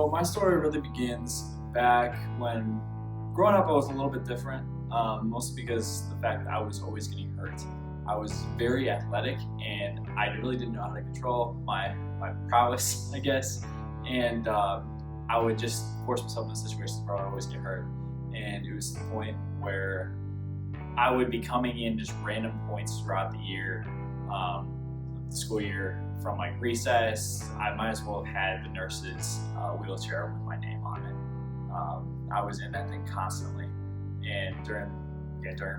So my story really begins back when growing up I was a little bit different, mostly because the fact that I was always getting hurt. I was very athletic and I really didn't know how to control my prowess, I guess, and I would just force myself into situations where I would always get hurt. And it was to the point where I would be coming in just random points throughout the year, the school year, from like recess. I might as well have had the nurse's wheelchair with my name on it. I was in that thing constantly, and during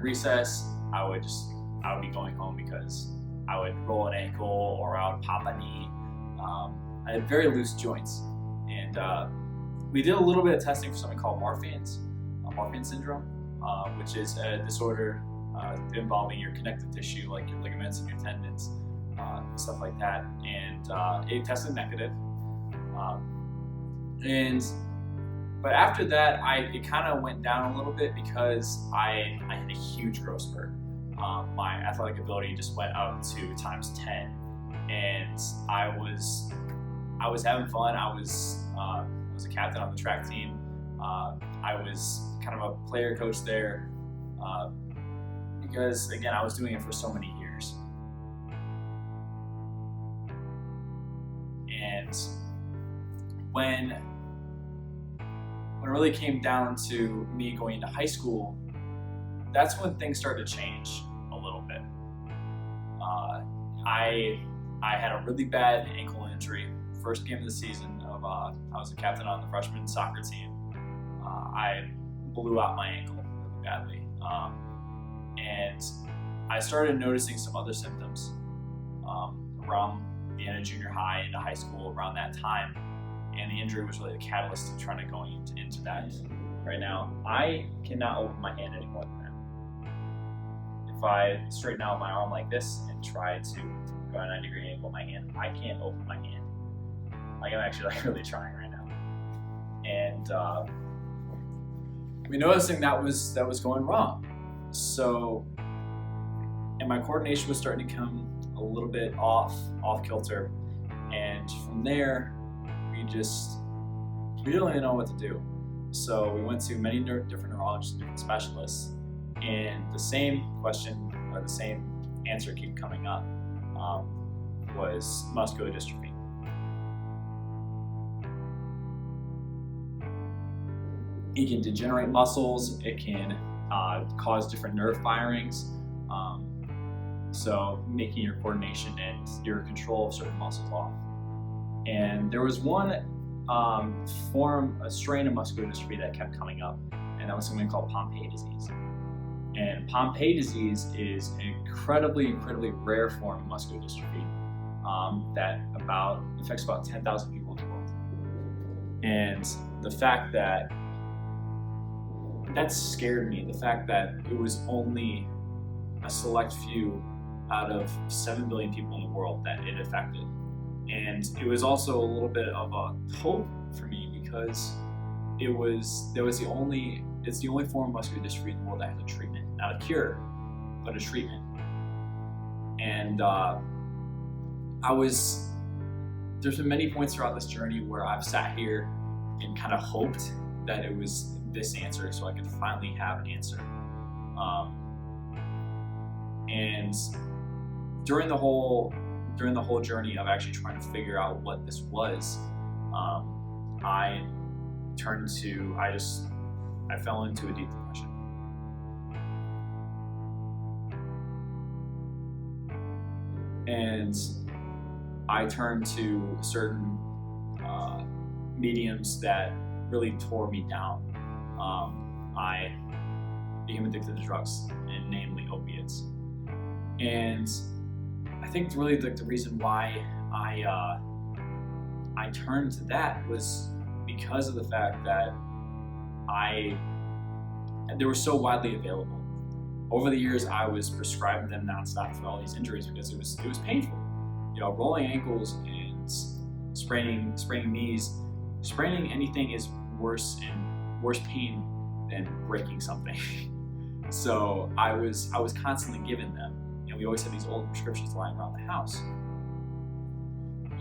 recess, I would be going home because I would roll an ankle or I would pop a knee. I had very loose joints, and we did a little bit of testing for something called Marfan syndrome, which is a disorder involving your connective tissue, like your ligaments and your tendons, stuff like that. And it tested negative. But after that, it kind of went down a little bit because I had a huge growth spurt. My athletic ability just went up to ×10, and I was having fun. I was a captain on the track team. I was kind of a player coach there because, again, I was doing it for so many years. And when it really came down to me going into high school, that's when things started to change a little bit. I had a really bad ankle injury. First game of the season I was a captain on the freshman soccer team. I blew out my ankle really badly. And I started noticing some other symptoms around the end of junior high into high school around that time. And the injury was really the catalyst to trying to go into that. Right now, I cannot open my hand any more than that. If I straighten out my arm like this and try to go at a 90-degree angle with my hand, I can't open my hand. Like, I'm actually really trying right now. And we noticing that was going wrong. So, and my coordination was starting to come a little bit off kilter. And from there, we didn't really know what to do. So we went to many different neurologists, different specialists, and the same question or the same answer kept coming up was muscular dystrophy. It can degenerate muscles. It can cause different nerve firings. So making your coordination and your control of certain muscles off. And there was one a strain of muscular dystrophy that kept coming up, and that was something called Pompe disease. And Pompe disease is an incredibly rare form of muscular dystrophy that affects about 10,000 people in the world. And the fact that scared me, the fact that it was only a select few out of 7 billion people in the world that it affected. And it was also a little bit of a hope for me because it's the only form of muscular dystrophy in the world that has a treatment, not a cure, but a treatment. And there's been many points throughout this journey where I've sat here and kind of hoped that it was this answer so I could finally have an answer. And during the whole journey of actually trying to figure out what this was, I fell into a deep depression. And I turned to certain mediums that really tore me down. I became addicted to drugs, and namely opiates. And I think really the reason why I turned to that was because of the fact that they were so widely available. Over the years, I was prescribing them nonstop for all these injuries because it was painful. You know, rolling ankles and spraining knees, spraining anything is worse pain than breaking something. So I was constantly given them. And we always had these old prescriptions lying around the house.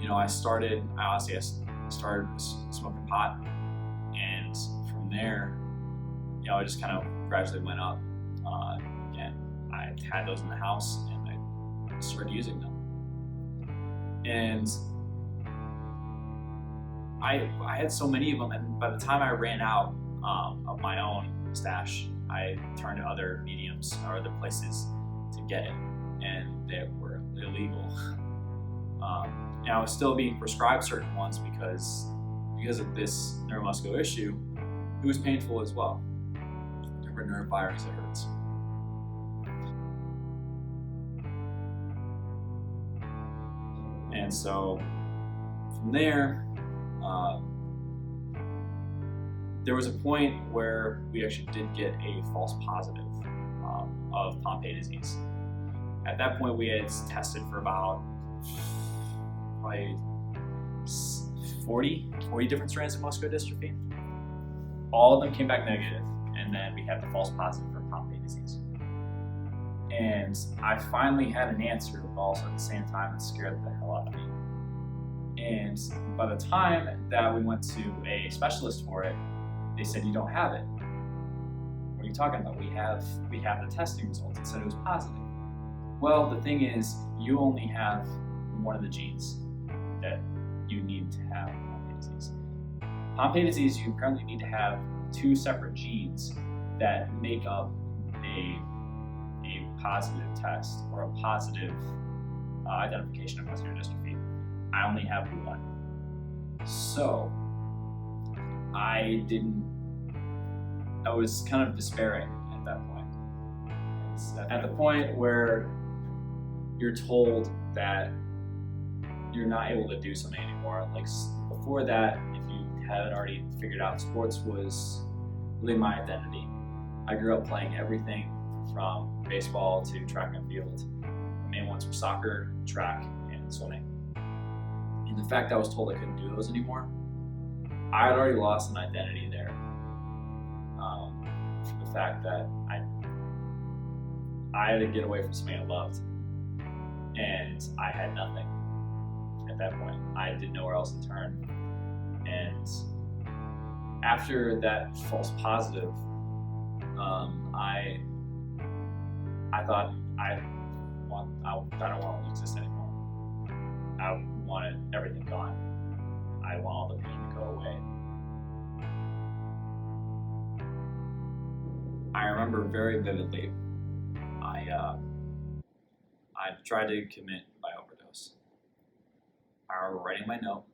You know, I honestly started smoking pot, and from there, it just kind of gradually went up. Again, I had those in the house, and I started using them. And I had so many of them, and by the time I ran out of my own stash, I turned to other mediums or other places to get it, and they were illegal. And I was still being prescribed certain ones because of this neuromuscular issue. It was painful as well. Different nerve fibers, it hurts. And so from there, there was a point where we actually did get a false positive of Pompe disease. At that point, we had tested for about probably 40 different strands of muscular dystrophy. All of them came back negative, and then we had the false positive for Pompe disease. And I finally had an answer, but also at the same time it scared the hell out of me. And by the time that we went to a specialist for it, they said, "You don't have it." "What are you talking about?" We have the testing results. It said it was positive." Well, the thing is, you only have one of the genes that you need to have Pompe disease. Pompe disease, you currently need to have 2 separate genes that make up a positive test or a positive identification of muscular dystrophy. I only have 1. So I was kind of despairing at that point. It's at the point where you're told that you're not able to do something anymore. Like before that, if you haven't already figured out, sports was really my identity. I grew up playing everything from baseball to track and field. The main ones were soccer, track, and swimming. And the fact that I was told I couldn't do those anymore, I had already lost an identity there. For the fact that I had to get away from something I loved, and I had nothing at that point. I didn't know where else to turn. And after that false positive, I thought I don't want to exist anymore. I wanted everything gone. I want all the pain to go away. I remember very vividly, I tried to commit by overdose. I remember writing my note,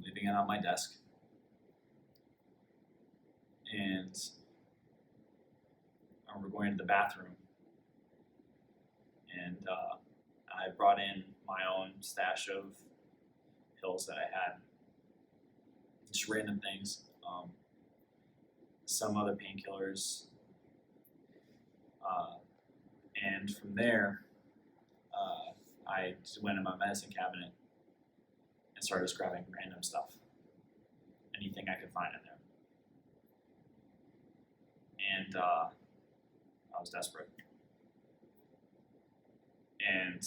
leaving it on my desk, and I remember going to the bathroom, and I brought in my own stash of pills that I had, just random things, some other painkillers, and from there, I just went in my medicine cabinet and started just grabbing random stuff, anything I could find in there. And I was desperate. And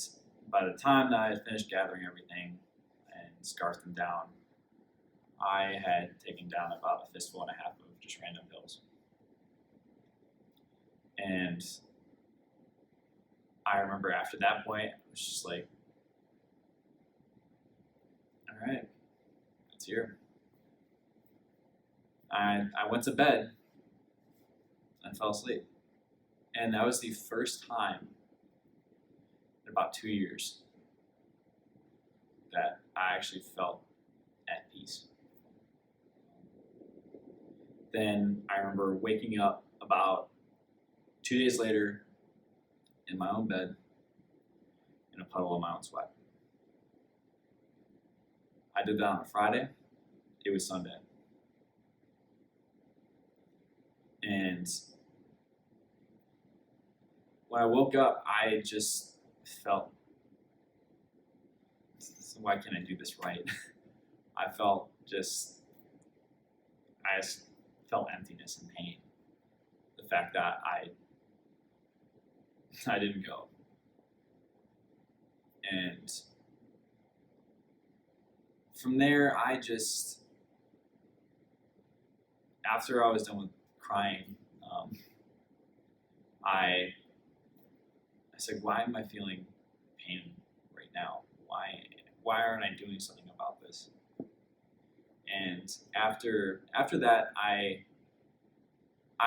by the time that I had finished gathering everything and scarfed them down, I had taken down about a fistful and a half of just random pills. And I remember after that point, it was just like, all right, it's here. I went to bed and fell asleep. And that was the first time in about 2 years that I actually felt at peace. Then I remember waking up about 2 days later in my own bed in a puddle of my own sweat. I did that on a Friday. It was Sunday. And when I woke up, I just felt, why can't I do this right? I just felt emptiness and pain. The fact that I didn't go. And from there, after I was done with crying, I said, why am I feeling pain right now? Why aren't I doing something about this? And after that, I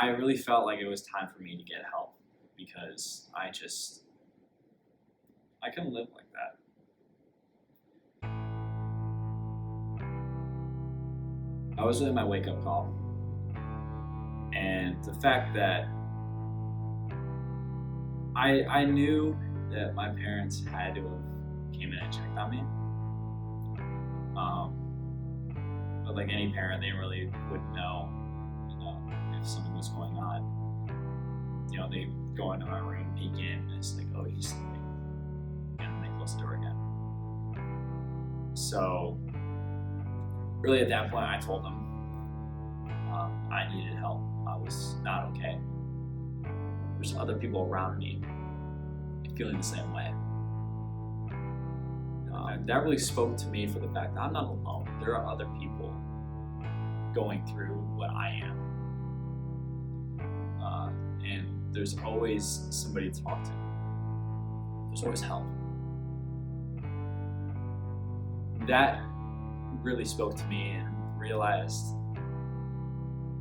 really felt like it was time for me to get help, because I couldn't live like that. I was really my wake-up call. And the fact that I knew that my parents had to have came in and checked on me. But like any parent, they really wouldn't know, if something was going on. They go into my room, peek in, and it's like, oh, he's sleeping. And then they close the door again. So really at that point, I told them I needed help. I was not okay. There's other people around me feeling the same way. That really spoke to me for the fact that I'm not alone. There are other people going through what I am. And there's always somebody to talk to. There's always help. That really spoke to me, and realized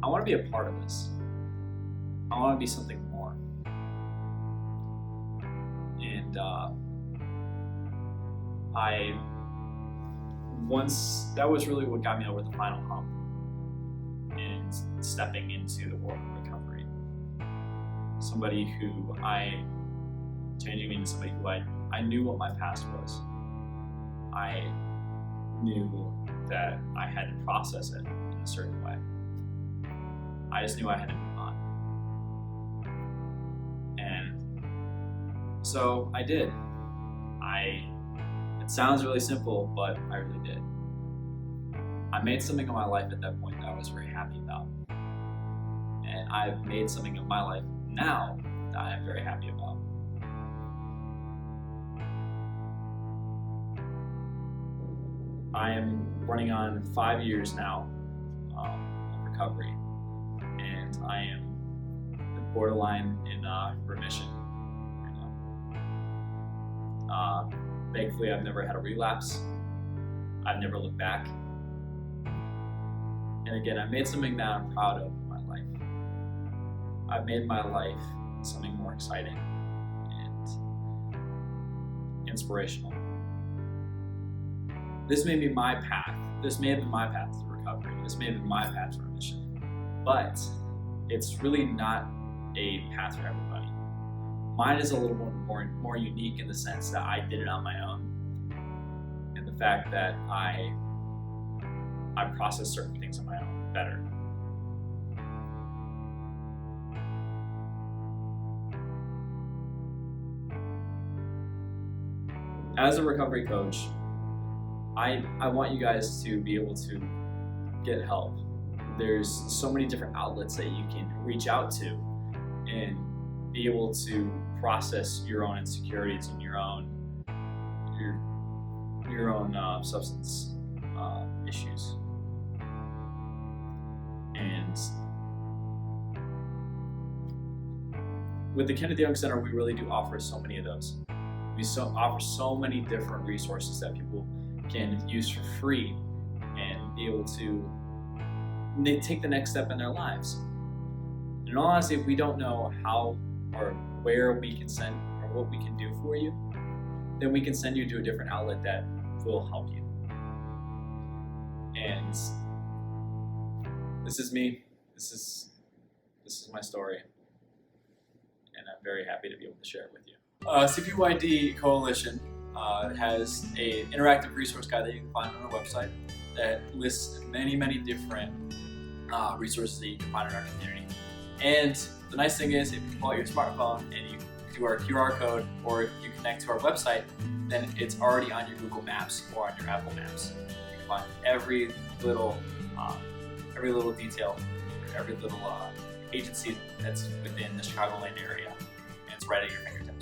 I want to be a part of this. I want to be something more. And that was really what got me over the final hump and stepping into the world of recovery. Changing me into somebody who I knew what my past was. I knew that I had to process it in a certain way. I just knew I had to move on. And so I did. It sounds really simple, but I really did. I made something of my life at that point that I was very happy about. And I've made something of my life now that I am very happy about. I am running on 5 years now of recovery, and I am borderline in remission right now. Thankfully, I've never had a relapse. I've never looked back. And again, I made something that I'm proud of in my life. I've made my life something more exciting and inspirational. This may be my path. This may have been my path to recovery. This may have been my path to remission. But it's really not a path for everybody. Mine is a little more unique in the sense that I did it on my own. And the fact that I process certain things on my own better. As a recovery coach, I want you guys to be able to get help. There's so many different outlets that you can reach out to and be able to process your own insecurities and your own substance issues. And with the Kenneth Young Center, we really do offer so many of those. We offer so many different resources that people can use for free and be able to take the next step in their lives. In all honesty, if we don't know how or where we can send or what we can do for you, then we can send you to a different outlet that will help you. And this is me. This is my story, and I'm very happy to be able to share it with you. CPYD Coalition has an interactive resource guide that you can find on our website that lists many, many different resources that you can find in our community. And the nice thing is, if you pull out your smartphone and you do our QR code, or if you connect to our website, then it's already on your Google Maps or on your Apple Maps. You can find every little detail, every little agency that's within the Chicagoland area, and it's right at your fingertips.